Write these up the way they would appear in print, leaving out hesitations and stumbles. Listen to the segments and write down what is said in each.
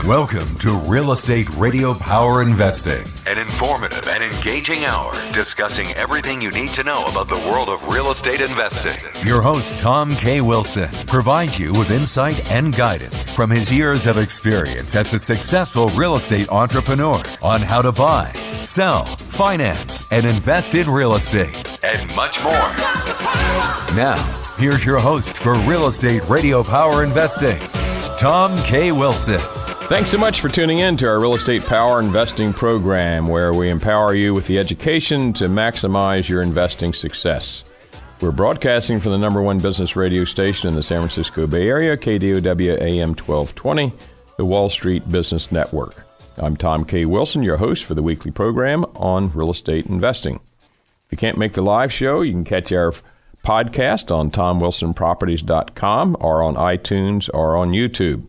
Welcome to Real Estate Radio Power Investing, an informative and engaging hour discussing everything you need to know about the world of real estate investing. Your host, Tom K. Wilson, provides you with insight and guidance from his years of experience as a successful real estate entrepreneur on how to buy, sell, finance, and invest in real estate, and much more. Now, here's your host for Real Estate Radio Power Investing, Tom K. Wilson. Thanks so much for tuning in to our Real Estate Power Investing program, where we empower you with the education to maximize your investing success. We're broadcasting from the number one business radio station in the San Francisco Bay Area, KDOW AM 1220, the Wall Street Business Network. I'm Tom K. Wilson, your host for the weekly program on real estate investing. If you can't make the live show, you can catch our podcast on TomWilsonProperties.com or on iTunes or on YouTube.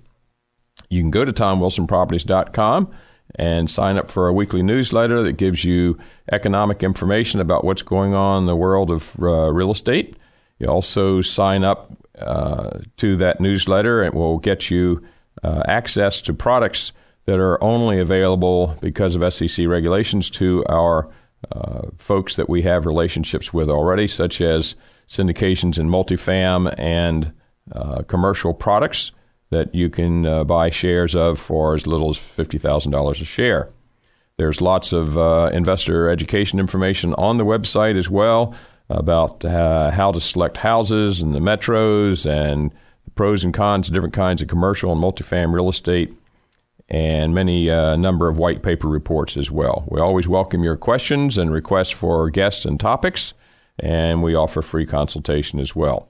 You can go to TomWilsonProperties.com and sign up for a weekly newsletter that gives you economic information about what's going on in the world of real estate. You also sign up to that newsletter, and it will get you access to products that are only available because of SEC regulations to our folks that we have relationships with already, such as syndications in multifam and commercial products that you can buy shares of for as little as $50,000 a share. There's lots of investor education information on the website as well about how to select houses in the metros and the pros and cons of different kinds of commercial and multifam real estate, and many number of white paper reports as well. We always welcome your questions and requests for guests and topics, and we offer free consultation as well.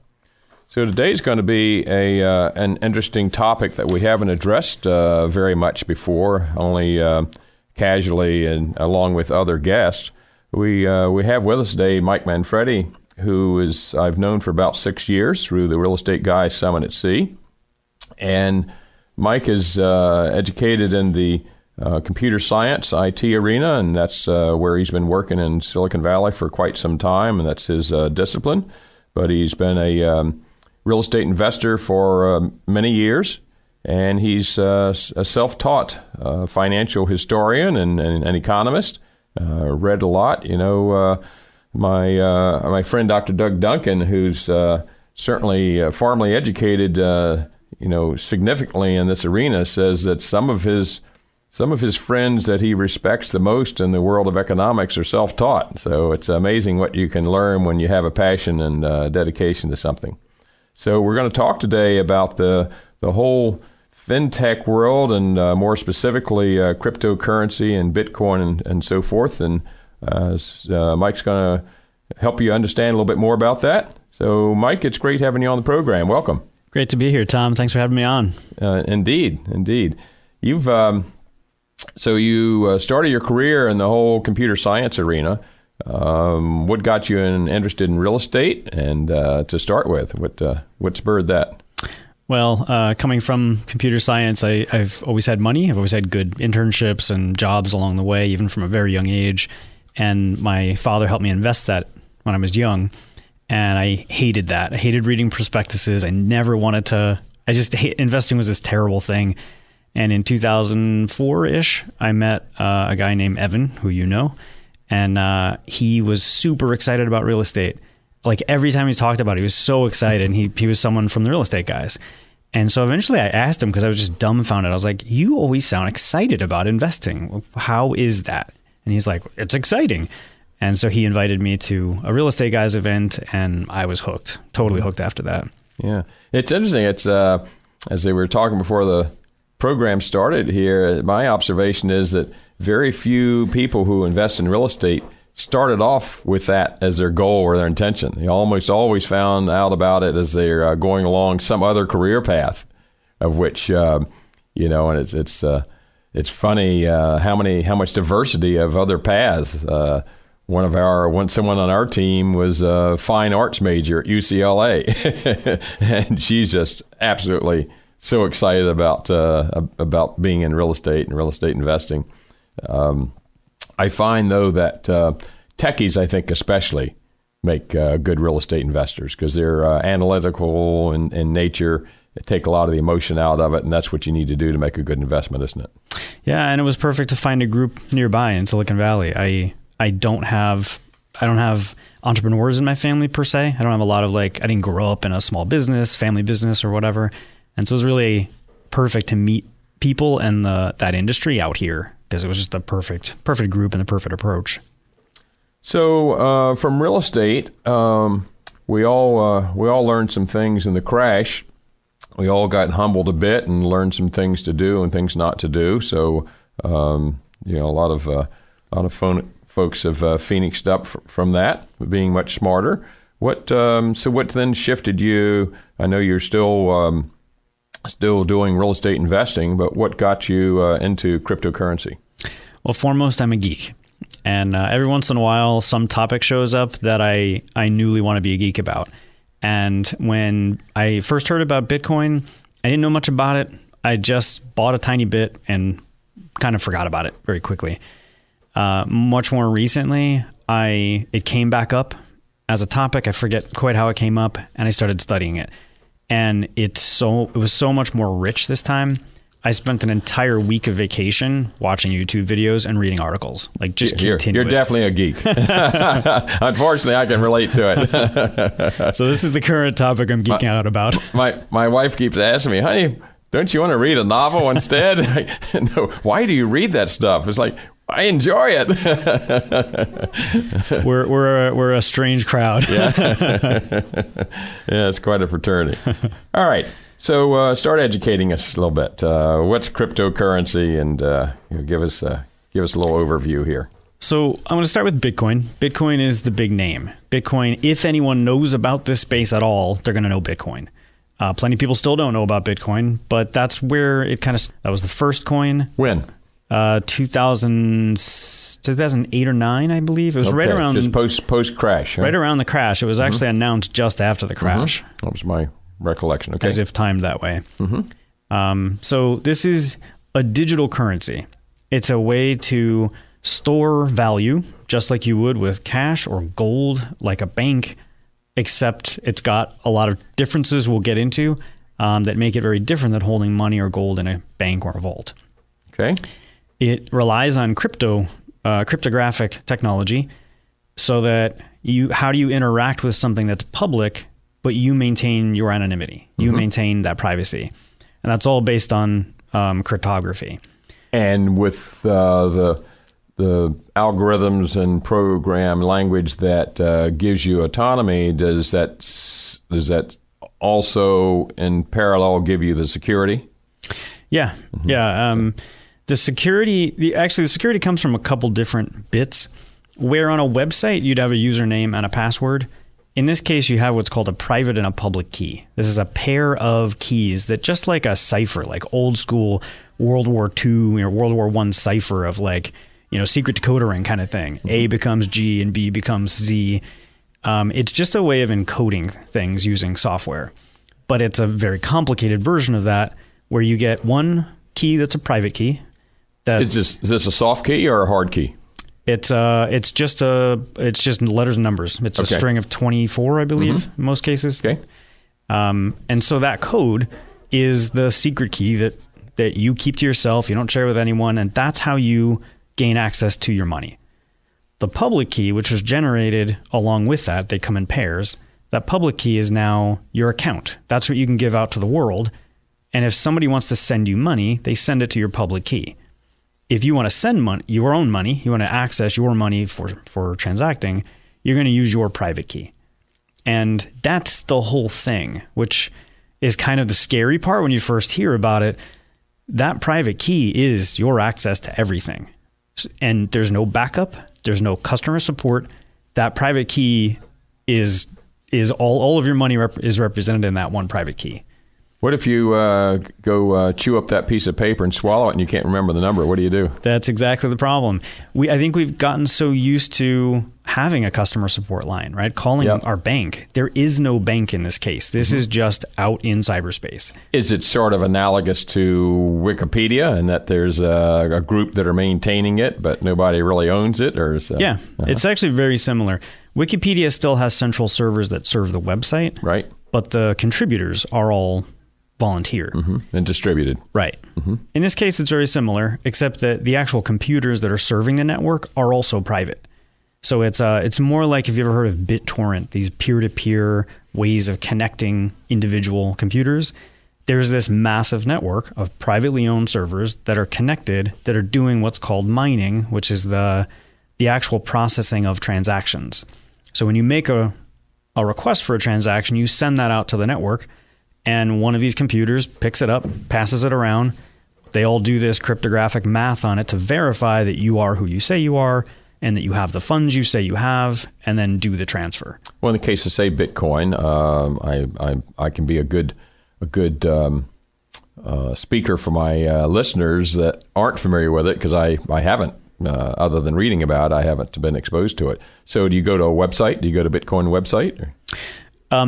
So today's going to be an interesting topic that we haven't addressed very much before, only casually and along with other guests. We have with us today Mike Manfredi, who I've known for about 6 years through the Real Estate Guys Summit at Sea. And Mike is educated in the computer science, IT arena, and that's where he's been working in Silicon Valley for quite some time, and that's his discipline. But he's been a real estate investor for many years, and he's a self-taught financial historian and economist. Read a lot. You know, my friend Dr. Doug Duncan, who's certainly formally educated, significantly in this arena, says that some of his friends that he respects the most in the world of economics are self-taught. So it's amazing what you can learn when you have a passion and dedication to something. So we're going to talk today about the whole fintech world, and more specifically cryptocurrency and Bitcoin and so forth. And Mike's going to help you understand a little bit more about that. So Mike, it's great having you on the program. Welcome. Great to be here, Tom. Thanks for having me on. Indeed. You've so you started your career in the whole computer science arena. What got you interested in real estate? And to start with, what spurred that? Well, coming from computer science, I've always had money. I've always had good internships and jobs along the way, even from a very young age. And my father helped me invest that when I was young. And I hated that. I hated reading prospectuses. I never wanted to. Investing was this terrible thing. And in 2004-ish, I met a guy named Evan, who you know. And he was super excited about real estate. Like every time he talked about it, he was so excited. And he was someone from the Real Estate Guys. And so eventually I asked him, because I was just dumbfounded. I was like, you always sound excited about investing. How is that? And he's like, it's exciting. And so he invited me to a Real Estate Guys event, and I was hooked, totally hooked after that. Yeah. It's interesting. It's as they were talking before the program started here, my observation is that very few people who invest in real estate started off with that as their goal or their intention. They almost always found out about it as they're going along some other career path, of which, and it's funny how much diversity of other paths. Someone on our team was a fine arts major at UCLA, and she's just absolutely so excited about being in real estate and real estate investing. I find, though, that techies, I think especially, make good real estate investors because they're analytical in nature take a lot of the emotion out of it, and that's what you need to do to make a good investment, isn't it? Yeah, and it was perfect to find a group nearby in Silicon Valley. I don't have entrepreneurs in my family per se. I don't have a lot of I didn't grow up in a small business, family business or whatever. And so it was really perfect to meet people in that industry out here because it was just the perfect group and the perfect approach. So from real estate, we all learned some things in the crash. We all got humbled a bit and learned some things to do and things not to do. So a lot of folks have phoenixed up from that, being much smarter. What then shifted you? I know you're still doing real estate investing, but what got you into cryptocurrency? Well, foremost, I'm a geek. And every once in a while, some topic shows up that I newly want to be a geek about. And when I first heard about Bitcoin, I didn't know much about it. I just bought a tiny bit and kind of forgot about it very quickly. Much more recently, it came back up as a topic. I forget quite how it came up, and I started studying it. And it was so much more rich this time. I spent an entire week of vacation watching YouTube videos and reading articles, continuous. You're definitely a geek. Unfortunately, I can relate to it. So this is the current topic I'm geeking out about. My wife keeps asking me, honey, don't you want to read a novel instead? No, why do you read that stuff? It's like, I enjoy it. We're a strange crowd. Yeah, it's quite a fraternity. All right. So start educating us a little bit. What's cryptocurrency, and give us a little overview here. So I'm going to start with Bitcoin. Bitcoin is the big name. Bitcoin, if anyone knows about this space at all, they're going to know Bitcoin. Plenty of people still don't know about Bitcoin, but that's where that was the first coin. When? 2008 or 9, I believe. It was right around just post crash. Huh? Right around the crash. It was actually announced just after the crash. That was my recollection. Okay. As if timed that way. So this is a digital currency. It's a way to store value just like you would with cash or gold, like a bank, except it's got a lot of differences we'll get into that make it very different than holding money or gold in a bank or a vault. Okay. It relies on cryptographic technology so that how do you interact with something that's public, but you maintain your anonymity. You maintain that privacy. And that's all based on cryptography. And with the algorithms and program language that gives you autonomy, does that also in parallel give you the security? Yeah. Yeah. The security comes from a couple different bits. Where on a website you'd have a username and a password. In this case, you have what's called a private and a public key. This is a pair of keys that, just like a cipher, like old school World War II or World War I cipher of secret decoder ring kind of thing. A becomes G and B becomes Z. It's just a way of encoding things using software. But it's a very complicated version of that where you get one key that's a private key. Is this a soft key or a hard key? It's just letters and numbers. It's a string of 24, I believe, in most cases. Okay. And so that code is the secret key that you keep to yourself. You don't share with anyone, and that's how you gain access to your money. The public key, which was generated along with that, they come in pairs. That public key is now your account. That's what you can give out to the world. And if somebody wants to send you money, they send it to your public key. If you want to send money, your own money, you want to access your money for transacting, you're going to use your private key. And that's the whole thing, which is kind of the scary part when you first hear about it. That private key is your access to everything. And there's no backup. There's no customer support. That private key is all of your money is represented in that one private key. What if you go chew up that piece of paper and swallow it and you can't remember the number? What do you do? That's exactly the problem. I think we've gotten so used to having a customer support line, right? Calling our bank. There is no bank in this case. This is just out in cyberspace. Is it sort of analogous to Wikipedia in that there's a group that are maintaining it, but nobody really owns it? Yeah, it's actually very similar. Wikipedia still has central servers that serve the website. Right. But the contributors are all volunteer. And distributed. Right. In this case, it's very similar, except that the actual computers that are serving the network are also private. So it's more like, if you ever heard of BitTorrent, these peer-to-peer ways of connecting individual computers. There's this massive network of privately owned servers that are connected, that are doing what's called mining, which is the actual processing of transactions. So when you make a request for a transaction, you send that out to the network, and one of these computers picks it up, passes it around. They all do this cryptographic math on it to verify that you are who you say you are, and that you have the funds you say you have, and then do the transfer. Well, in the case of, say, Bitcoin, I can be a good speaker for my listeners that aren't familiar with it, because I haven't, other than reading about it, I haven't been exposed to it. So do you go to a website? Do you go to Bitcoin website?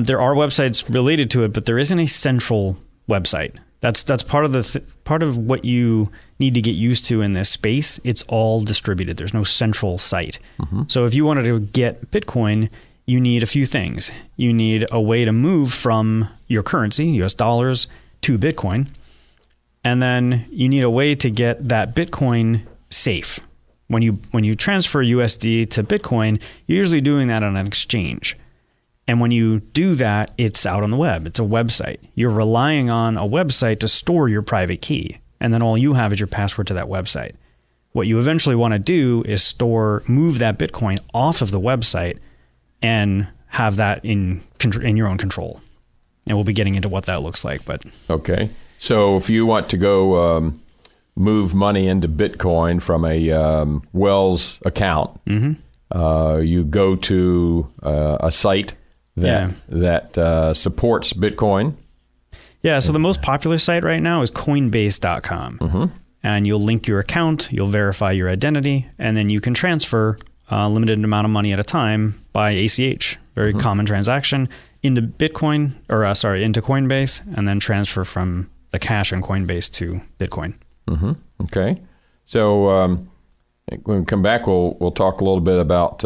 There are websites related to it, but there isn't a central website. That's part of part of what you need to get used to in this space. It's all distributed. There's no central site. So if you wanted to get Bitcoin, you need a few things. You need a way to move from your currency, US dollars, to Bitcoin. And then you need a way to get that Bitcoin safe. When you transfer USD to Bitcoin, you're usually doing that on an exchange. And when you do that, it's out on the web. It's a website. You're relying on a website to store your private key. And then all you have is your password to that website. What you eventually want to do is move that Bitcoin off of the website and have that in your own control. And we'll be getting into what that looks like. But okay. So if you want to go move money into Bitcoin from a Wells account, you go to a site that supports Bitcoin. Yeah, so the most popular site right now is Coinbase.com. And you'll link your account, you'll verify your identity, and then you can transfer a limited amount of money at a time by ACH, very common transaction, into Bitcoin, into Coinbase, and then transfer from the cash on Coinbase to Bitcoin. Okay. So when we come back, we'll talk a little bit about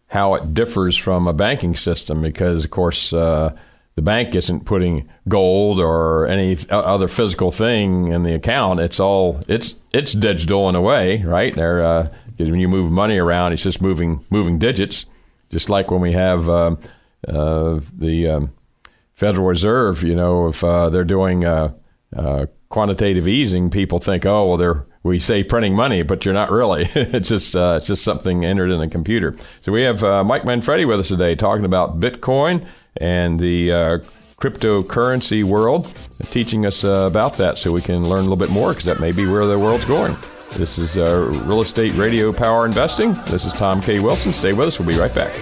how it differs from a banking system, because, of course, the bank isn't putting gold or any other physical thing in the account. It's digital in a way, right? Because when you move money around, it's just moving digits. Just like when we have the Federal Reserve, if they're doing quantitative easing, people think, oh, well, we say printing money, but you're not really. It's just something entered in a computer. So we have Mike Manfredi with us today, talking about Bitcoin and the cryptocurrency world, teaching us about that so we can learn a little bit more, because that may be where the world's going. This is Real Estate Radio Power Investing. This is Tom K. Wilson. Stay with us. We'll be right back.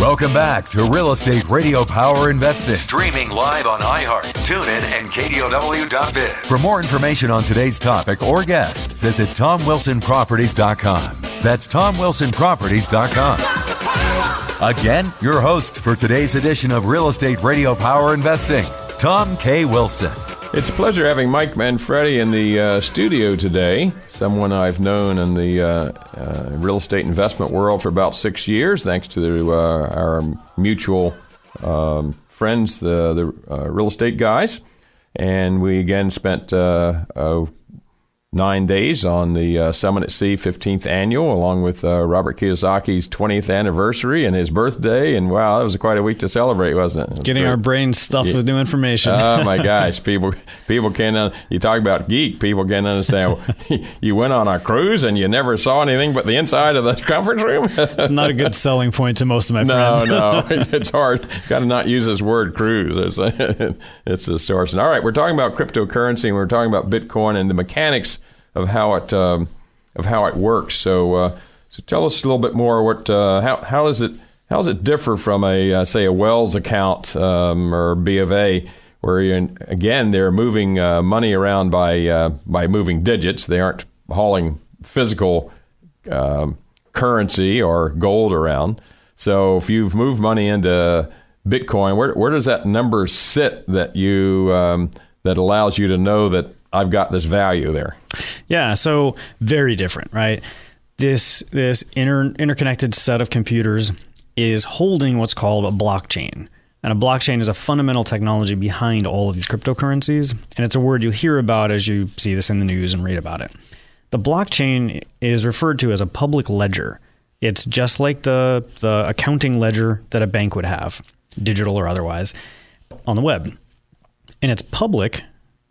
Welcome back to Real Estate Radio Power Investing. Streaming live on iHeart, TuneIn, and KDOW.biz. For more information on today's topic or guest, visit TomWilsonProperties.com. That's TomWilsonProperties.com. Again, your host for today's edition of Real Estate Radio Power Investing, Tom K. Wilson. It's a pleasure having Mike Manfredi in the studio today, someone I've known in the real estate investment world for about 6 years, thanks to our mutual friends, the real estate guys. And we again spent 9 days on the Summit at Sea 15th Annual, along with Robert Kiyosaki's 20th anniversary and his birthday. And wow, that was quite a week to celebrate, wasn't it? Getting our brains stuffed with new information. Oh my gosh, people can't. You talk about geek. People can't understand. You went on a cruise and you never saw anything but the inside of the conference room. It's not a good selling point to most of my friends. No, it's hard. Got to not use this word cruise. It's a source. All right, we're talking about cryptocurrency and we're talking about Bitcoin and the mechanics of how it works. So tell us a little bit more. How does it differ from a say a Wells account or B of A, where they're moving money around by moving digits. They aren't hauling physical currency or gold around. So if you've moved money into Bitcoin, where does that number sit that you that allows you to know that I've got this value there? Yeah, so very different, right? This interconnected set of computers is holding what's called a blockchain. And a blockchain is a fundamental technology behind all of these cryptocurrencies. And it's a word you hear about as you see this in the news and read about it. The blockchain is referred to as a public ledger. It's just like the accounting ledger that a bank would have, digital or otherwise, on the web. And it's public,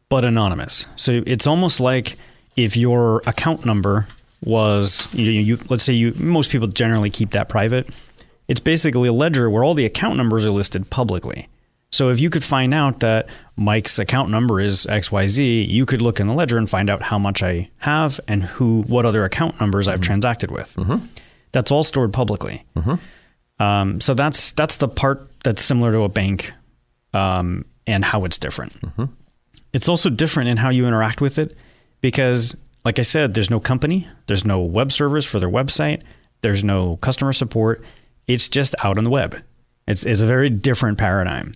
but anonymous. So it's almost like if your account number was, let's say most people generally keep that private. It's basically a ledger where all the account numbers are listed publicly. So if you could find out that Mike's account number is XYZ, you could look in the ledger and find out how much I have and what other account numbers I've transacted with. Mm-hmm. That's all stored publicly. Mm-hmm. So that's the part that's similar to a bank and how it's different. Mm-hmm. It's also different in how you interact with it because, like I said, there's no company, there's no web servers for their website, there's no customer support. It's just out on the web. It's a very different paradigm.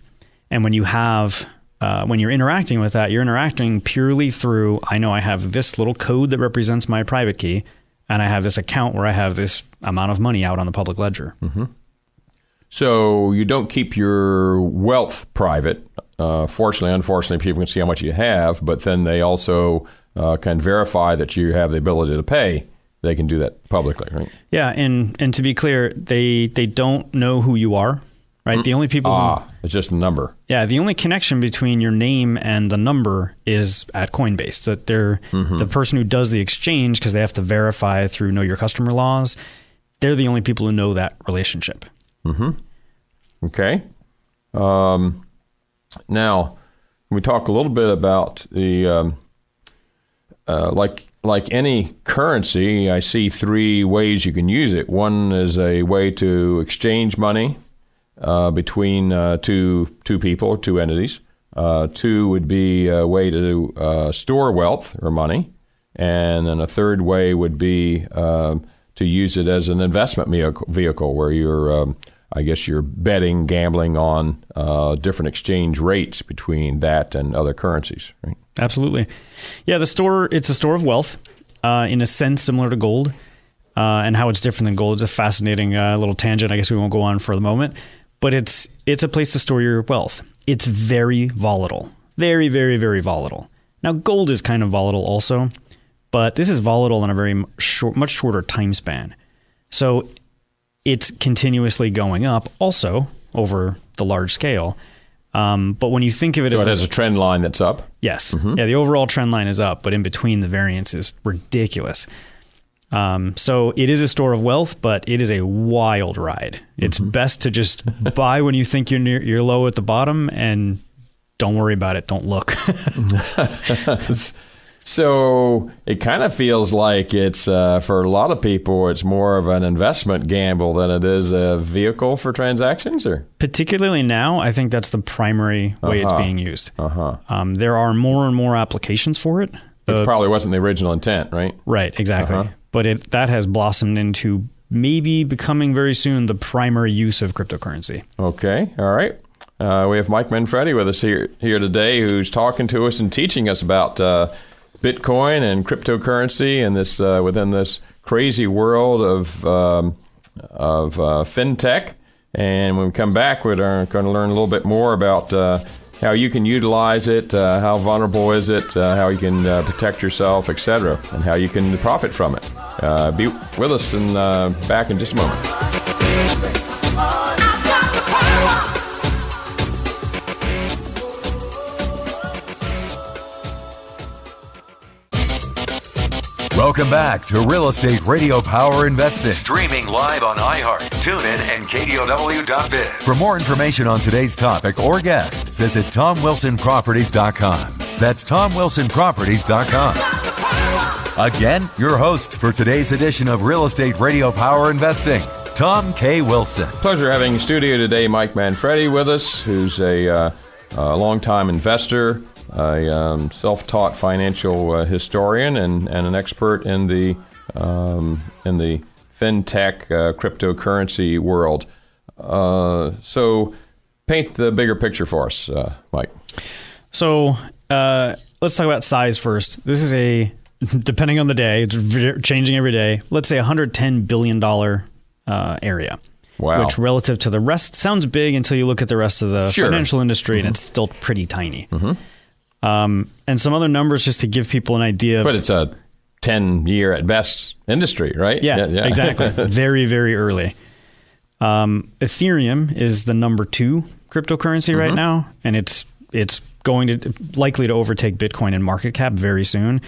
And when you when you're interacting with that, you're interacting purely through, I know I have this little code that represents my private key, and I have this account where I have this amount of money out on the public ledger. Mm-hmm. So you don't keep your wealth private. Fortunately, unfortunately, people can see how much you have, but then they also can verify that you have the ability to pay. They can do that publicly, right? Yeah, and to be clear, they don't know who you are, right? The only people it's just a number. Yeah, the only connection between your name and the number is at Coinbase. That they're the person who does the exchange, because they have to verify through Know Your Customer laws. They're the only people who know that relationship. Mm-hmm. Okay. Now, we talk a little bit about the like any currency. I see three ways you can use it. One is a way to exchange money between two people or two entities. Two would be a way to store wealth or money, and then a third way would be to use it as an investment vehicle where you're I guess you're betting, gambling on different exchange rates between that and other currencies, right? Absolutely. Yeah, it's a store of wealth, in a sense similar to gold, and how it's different than gold. It's a fascinating little tangent I guess we won't go on for the moment, but it's a place to store your wealth. It's very volatile. Very, very, very volatile. Now, gold is kind of volatile also, but this is volatile in a very much shorter time span. So it's continuously going up also over the large scale. But when you think of it as... So it has a trend line that's up? Yes. Mm-hmm. Yeah, the overall trend line is up, but in between the variance is ridiculous. So it is a store of wealth, but it is a wild ride. It's best to just buy when you think you're low at the bottom and don't worry about it. Don't look. So it kind of feels like it's, for a lot of people, it's more of an investment gamble than it is a vehicle for transactions? Or particularly now, I think that's the primary way it's being used. There are more and more applications for it. Which probably wasn't the original intent, right? Right, exactly. But that has blossomed into maybe becoming very soon the primary use of cryptocurrency. Okay, all right. We have Mike Manfredi with us here today, who's talking to us and teaching us about Bitcoin and cryptocurrency and this within this crazy world of fintech. And when we come back, we're going to learn a little bit more about how you can utilize it, how vulnerable is it, how you can protect yourself, etc., and how you can profit from it. Be with us and back in just a moment. Welcome back to Real Estate Radio Power Investing. Streaming live on iHeart, TuneIn, and KDOW.biz. For more information on today's topic or guest, visit TomWilsonProperties.com. That's TomWilsonProperties.com. Again, your host for today's edition of Real Estate Radio Power Investing, Tom K. Wilson. Pleasure having in studio today Mike Manfredi with us, who's a longtime investor, a self-taught financial historian, and an expert in the fintech cryptocurrency world. So paint the bigger picture for us, Mike. So let's talk about size first. This is a depending on the day, it's changing every day. Let's say $110 billion area. Wow. Which relative to the rest sounds big until you look at the rest of the financial industry, and it's still pretty tiny. And some other numbers just to give people an idea. But it's a 10-year at best industry, right? Yeah. Exactly. Very, very early. Ethereum is the number 2 cryptocurrency right now, and it's likely to overtake Bitcoin in market cap very soon.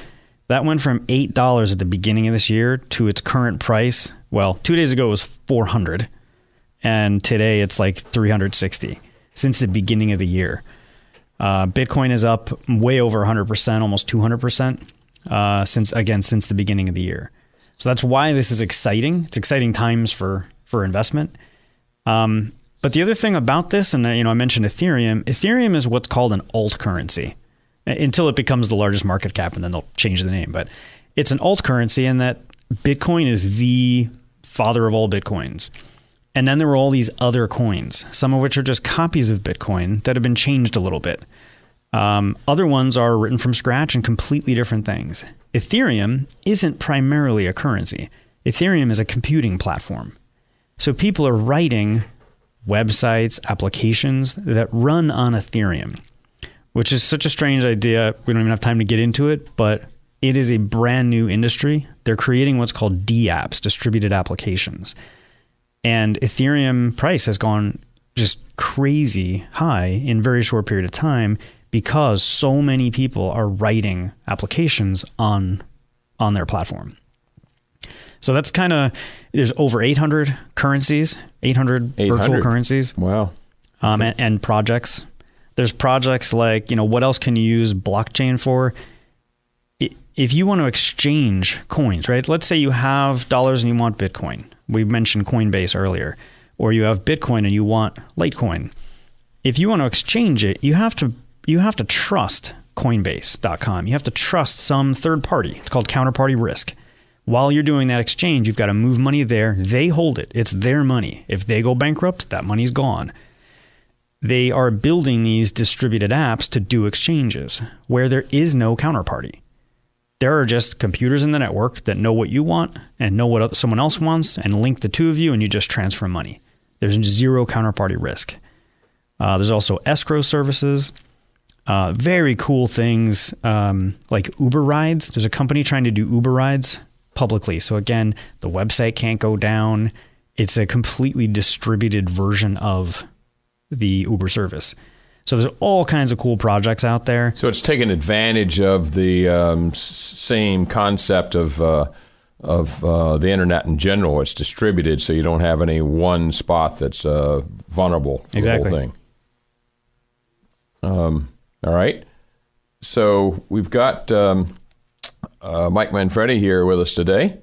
That went from $8 at the beginning of this year to its current price. Well, 2 days ago it was $400, and today it's like $360 since the beginning of the year. Bitcoin is up way over 100%, almost 200% since the beginning of the year. So that's why this is exciting. It's exciting times for investment. But the other thing about this, and I mentioned Ethereum. Ethereum is what's called an alt currency until it becomes the largest market cap, and then they'll change the name. But it's an alt currency in that Bitcoin is the father of all Bitcoins. And then there were all these other coins, some of which are just copies of Bitcoin that have been changed a little bit. Other ones are written from scratch and completely different things. Ethereum isn't primarily a currency. Ethereum is a computing platform. So people are writing websites, applications that run on Ethereum, which is such a strange idea. We don't even have time to get into it, but it is a brand new industry. They're creating what's called DApps, distributed applications. And Ethereum price has gone just crazy high in a very short period of time because so many people are writing applications on their platform. So that's there's over 800 currencies, 800 virtual currencies. Wow. And projects. There's projects like, what else can you use blockchain for? If you want to exchange coins, right? Let's say you have dollars and you want Bitcoin. We mentioned Coinbase earlier. Or you have Bitcoin and you want Litecoin. If you want to exchange it, you have to trust Coinbase.com. You have to trust some third party. It's called counterparty risk. While you're doing that exchange, you've got to move money there. They hold it. It's their money. If they go bankrupt, that money's gone. They are building these distributed apps to do exchanges where there is no counterparty. There are just computers in the network that know what you want and know what someone else wants and link the two of you, and you just transfer money. There's zero counterparty risk. There's also escrow services. Very cool things like Uber rides. There's a company trying to do Uber rides publicly. So again, the website can't go down. It's a completely distributed version of the Uber service. So there's all kinds of cool projects out there. So it's taking advantage of the same concept of the internet in general. It's distributed, so you don't have any one spot that's vulnerable to the whole thing. All right. So we've got Mike Manfredi here with us today,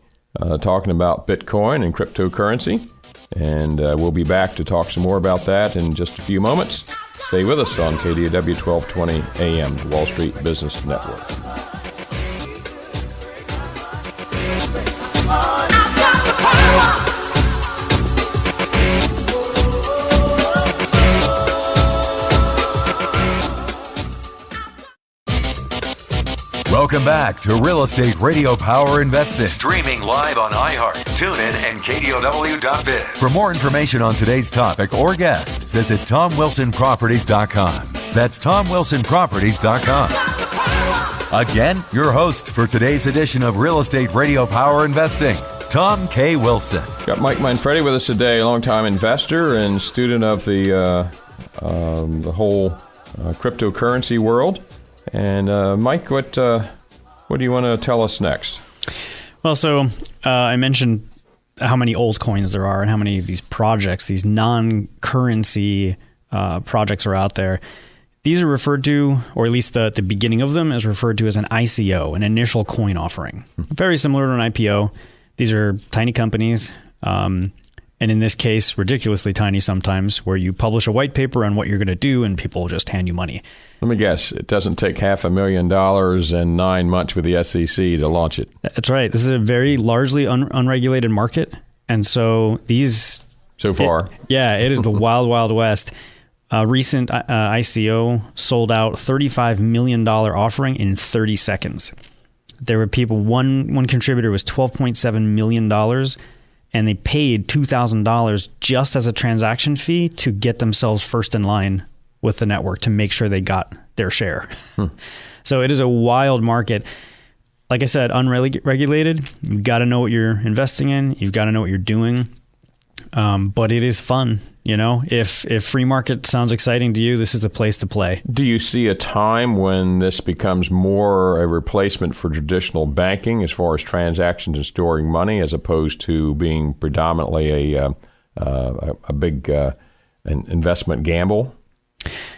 talking about Bitcoin and cryptocurrency. And we'll be back to talk some more about that in just a few moments. Stay with us on KDW 1220 AM, the Wall Street Business Network. Welcome back to Real Estate Radio Power Investing. Streaming live on iHeart, TuneIn, and KDOW.biz. For more information on today's topic or guest, visit TomWilsonProperties.com. That's TomWilsonProperties.com. Again, your host for today's edition of Real Estate Radio Power Investing, Tom K. Wilson. Got Mike Manfredi with us today, a longtime investor and student of the whole cryptocurrency world. And Mike, what do you want to tell us next? Well, so I mentioned how many old coins there are and how many of these projects, these non-currency projects are out there. These are referred to, or at least the beginning of them is referred to as an ICO, an initial coin offering. Very similar to an IPO. These are tiny companies, and in this case, ridiculously tiny sometimes, where you publish a white paper on what you're going to do and people just hand you money. Let me guess, it doesn't take $500,000 and 9 months with the SEC to launch it. That's right. This is a very largely unregulated market. And so these... So far. It is the wild, wild west. A recent ICO sold out $35 million offering in 30 seconds. There were people, one contributor was $12.7 million, and they paid $2,000 just as a transaction fee to get themselves first in line with the network to make sure they got their share. So it is a wild market. Like I said, unregulated. You've got to know what you're investing in. You've got to know what you're doing. But it is fun. If free market sounds exciting to you, this is the place to play. Do you see a time when this becomes more a replacement for traditional banking as far as transactions and storing money, as opposed to being predominantly a big investment gamble?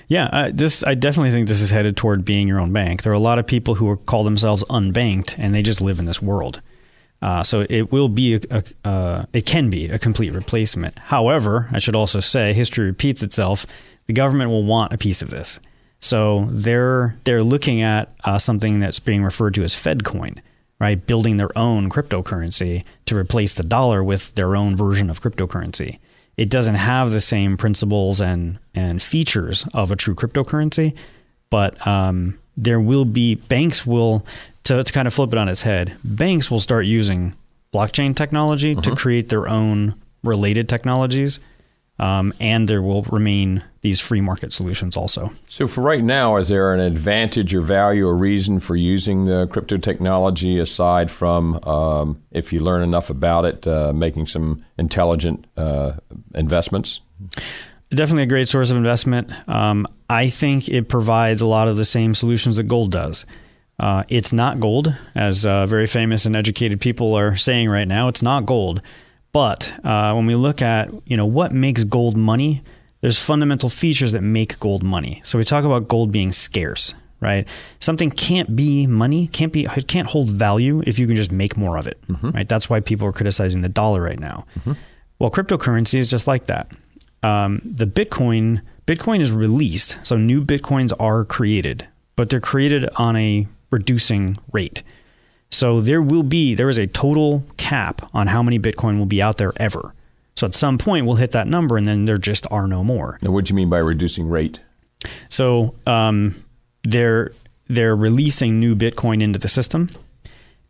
Yeah, I definitely think this is headed toward being your own bank. There are a lot of people who call themselves unbanked, and they just live in this world. So it will be it can be a complete replacement. However, I should also say, history repeats itself. The government will want a piece of this. So they're looking at something that's being referred to as Fedcoin, right? Building their own cryptocurrency to replace the dollar with their own version of cryptocurrency. It doesn't have the same principles and features of a true cryptocurrency, but there will be banks will. To kind of flip it on its head, banks will start using blockchain technology to create their own related technologies, and there will remain these free market solutions also. So for right now, is there an advantage or value or reason for using the crypto technology aside from, if you learn enough about it, making some intelligent investments? Definitely a great source of investment. I think it provides a lot of the same solutions that gold does. It's not gold, as very famous and educated people are saying right now. It's not gold. But when we look at what makes gold money, there's fundamental features that make gold money. So we talk about gold being scarce, right? Something can't be money, it can't hold value if you can just make more of it, right? That's why people are criticizing the dollar right now. Well, cryptocurrency is just like that. The Bitcoin is released, so new Bitcoins are created, but they're created on a reducing rate. So there is a total cap on how many Bitcoin will be out there ever. So at some point we'll hit that number and then there just are no more. Now, what do you mean by reducing rate? So they're releasing new Bitcoin into the system,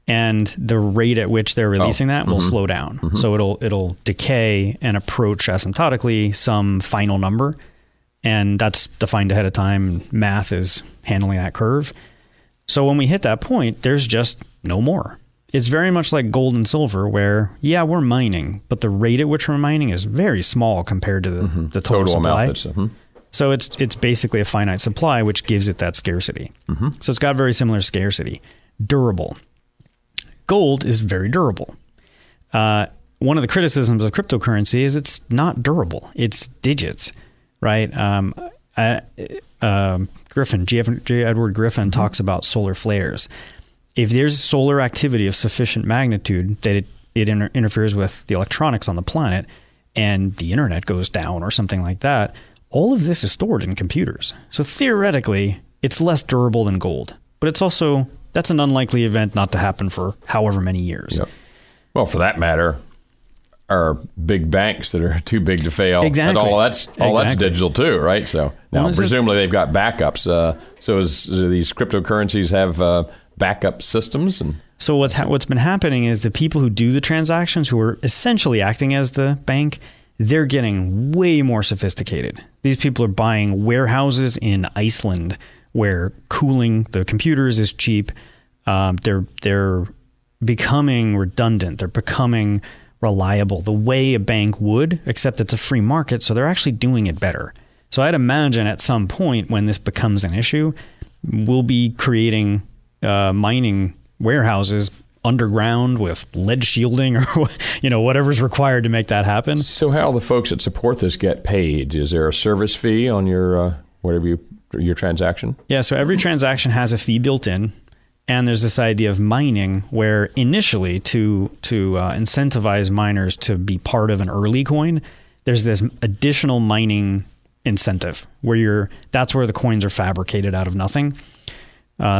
and the rate at which they're releasing that will slow down. So it'll decay and approach asymptotically some final number, and that's defined ahead of time. Math is handling that curve. So when we hit that point, there's just no more. It's very much like gold and silver where, we're mining, but the rate at which we're mining is very small compared to the total supply. Amount So it's basically a finite supply, which gives it that scarcity. So it's got very similar scarcity. Durable. Gold is very durable. One of the criticisms of cryptocurrency is it's not durable. It's digits, right? J. Edward Griffin talks about solar flares. If there's solar activity of sufficient magnitude that it interferes with the electronics on the planet and the internet goes down or something like that, all of this is stored in computers. So theoretically, it's less durable than gold. But it's also, that's an unlikely event not to happen for however many years. Yep. Well, for that matter, are big banks that are too big to fail. Exactly. And all that's digital too, right? So now presumably they've got backups. So do these cryptocurrencies have backup systems? And so what's been happening is the people who do the transactions, who are essentially acting as the bank, they're getting way more sophisticated. These people are buying warehouses in Iceland where cooling the computers is cheap. They're becoming redundant. They're becoming reliable the way a bank would, except it's a free market, so they're actually doing it better. So I'd imagine at some point when this becomes an issue, we'll be creating mining warehouses underground with lead shielding or whatever's required to make that happen. So how do the folks that support this get paid? Is there a service fee on your your transaction? Yeah, so every transaction has a fee built in. And there's this idea of mining where initially to incentivize miners to be part of an early coin, there's this additional mining incentive where that's where the coins are fabricated out of nothing.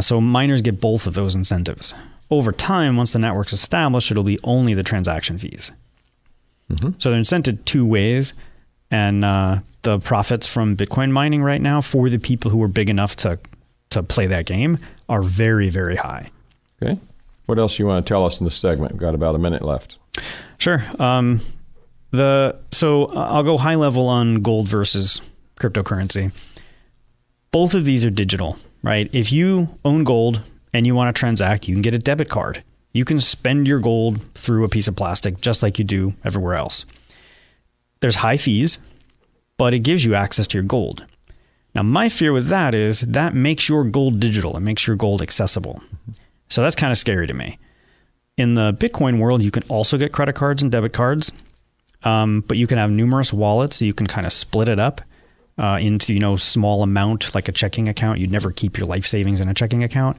So miners get both of those incentives. Over time, once the network's established, it'll be only the transaction fees. So they're incented two ways. And the profits from Bitcoin mining right now for the people who are big enough to play that game are very, very high. Okay. What else you want to tell us in this segment? We've got about a minute left. Sure. So I'll go high level on gold versus cryptocurrency. Both of these are digital, right? If you own gold and you want to transact, you can get a debit card. You can spend your gold through a piece of plastic just like you do everywhere else. There's high fees, but it gives you access to your gold. Now, my fear with that is that makes your gold digital. It makes your gold accessible. So that's kind of scary to me. In the Bitcoin world, you can also get credit cards and debit cards, but you can have numerous wallets, so you can kind of split it up into, small amount, like a checking account. You'd never keep your life savings in a checking account.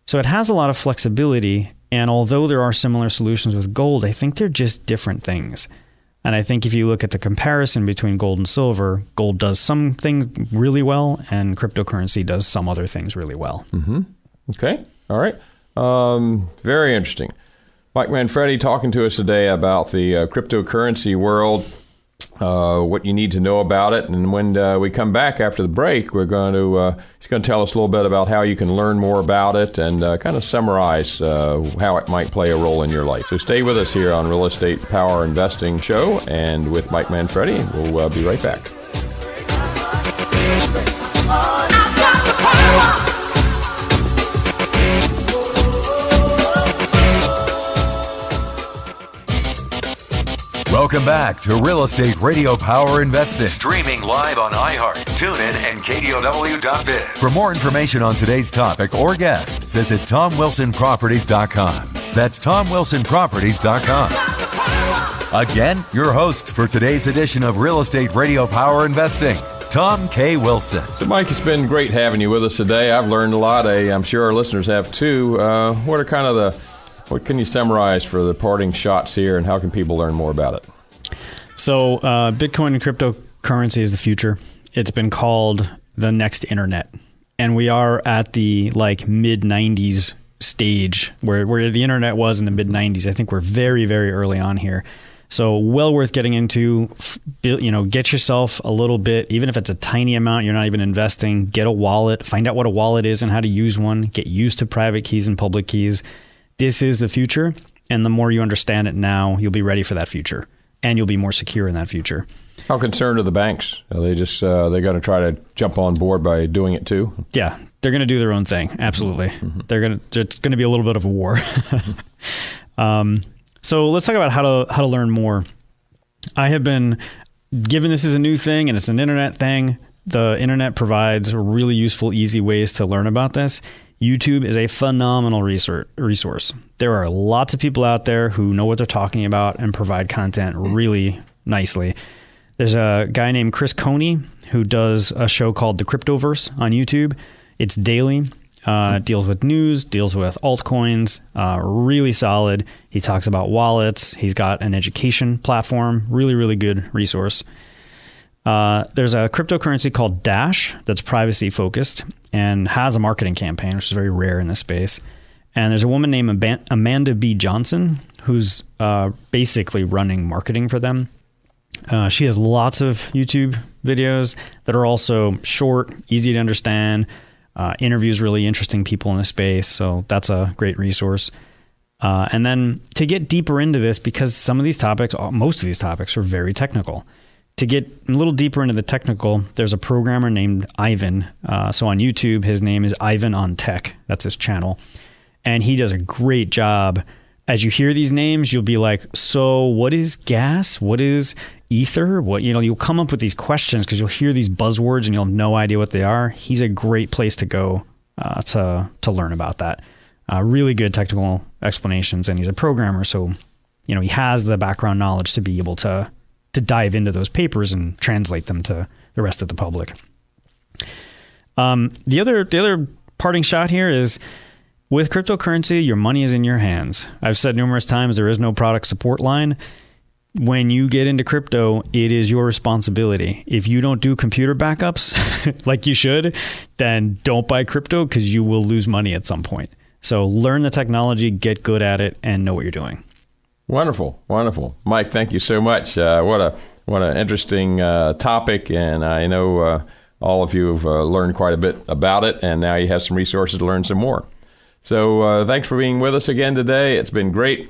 So it has a lot of flexibility. And although there are similar solutions with gold, I think they're just different things. And I think if you look at the comparison between gold and silver, gold does something really well and cryptocurrency does some other things really well. Mm-hmm. Okay. All right. Very interesting. Mike Manfredi talking to us today about the cryptocurrency world, what you need to know about it. And when we come back after the break, he's going to tell us a little bit about how you can learn more about it and kind of summarize how it might play a role in your life. So stay with us here on Real Estate Power Investing Show and with Mike Manfredi. We'll be right back. Welcome back to Real Estate Radio Power Investing. Streaming live on iHeart, TuneIn, and KDOW.biz. For more information on today's topic or guest, visit TomWilsonProperties.com. That's TomWilsonProperties.com. Again, your host for today's edition of Real Estate Radio Power Investing, Tom K. Wilson. So, Mike, it's been great having you with us today. I've learned a lot. I'm sure our listeners have too. What can you summarize for the parting shots here, and how can people learn more about it? So Bitcoin and cryptocurrency is the future. It's been called the next internet. And we are at the mid-90s stage where the internet was in the mid-90s. I think we're very, very early on here. So well worth getting into. Get yourself a little bit, even if it's a tiny amount, you're not even investing. Get a wallet. Find out what a wallet is and how to use one. Get used to private keys and public keys. This is the future, and the more you understand it now, you'll be ready for that future, and you'll be more secure in that future. How concerned are the banks? Are they just they're going to try to jump on board by doing it too? Yeah, they're going to do their own thing. Absolutely, it's going to be a little bit of a war. So let's talk about how to learn more. I have been given this is a new thing, and it's an internet thing. The internet provides really useful, easy ways to learn about this. YouTube is a phenomenal resource. There are lots of people out there who know what they're talking about and provide content really nicely. There's a guy named Chris Coney who does a show called The Cryptoverse on YouTube. It's daily. It deals with news, deals with altcoins, really solid. He talks about wallets. He's got an education platform, really, really good resource. There's a cryptocurrency called Dash that's privacy focused and has a marketing campaign, which is very rare in this space. And there's a woman named Amanda B. Johnson who's basically running marketing for them. She has lots of YouTube videos that are also short, easy to understand, interviews really interesting people in the space. So that's a great resource. And then to get deeper into this, because some of these topics, most of these topics are very technical. To get a little deeper into the technical, there's a programmer named Ivan. So on YouTube, his name is Ivan on Tech. That's his channel. And he does a great job. As you hear these names, you'll be like, so what is gas? What is ether? You'll come up with these questions because you'll hear these buzzwords and you'll have no idea what they are. He's a great place to go to learn about that. Really good technical explanations. And he's a programmer. So, he has the background knowledge to be able to dive into those papers and translate them to the rest of the public. The other parting shot here is with cryptocurrency, your money is in your hands. I've said numerous times there is no product support line. When you get into crypto, it is your responsibility. If you don't do computer backups like you should, then don't buy crypto because you will lose money at some point. So learn the technology, get good at it, and know what you're doing. Wonderful. Mike, thank you so much. What an interesting topic, and I know all of you have learned quite a bit about it, and now you have some resources to learn some more. So thanks for being with us again today. It's been great.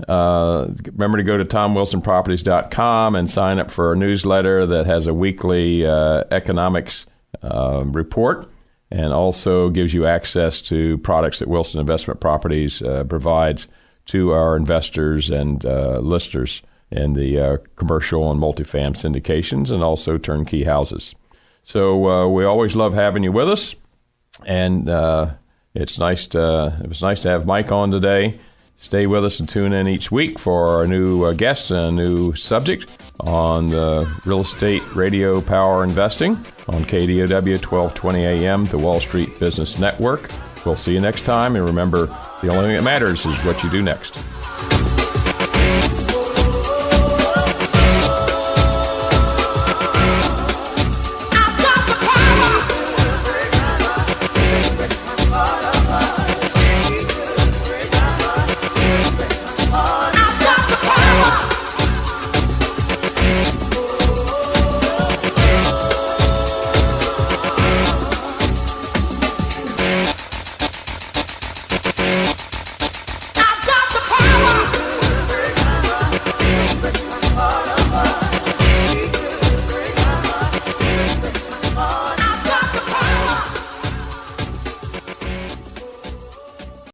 Remember to go to TomWilsonProperties.com and sign up for our newsletter that has a weekly economics report and also gives you access to products that Wilson Investment Properties provides to our investors and listeners in the commercial and multifam syndications and also turnkey houses. So we always love having you with us, and it was nice to have Mike on today. Stay with us and tune in each week for a new guest and a new subject on the Real Estate Radio Power Investing on KDOW 1220 AM, the Wall Street Business Network. We'll see you next time, and remember, the only thing that matters is what you do next.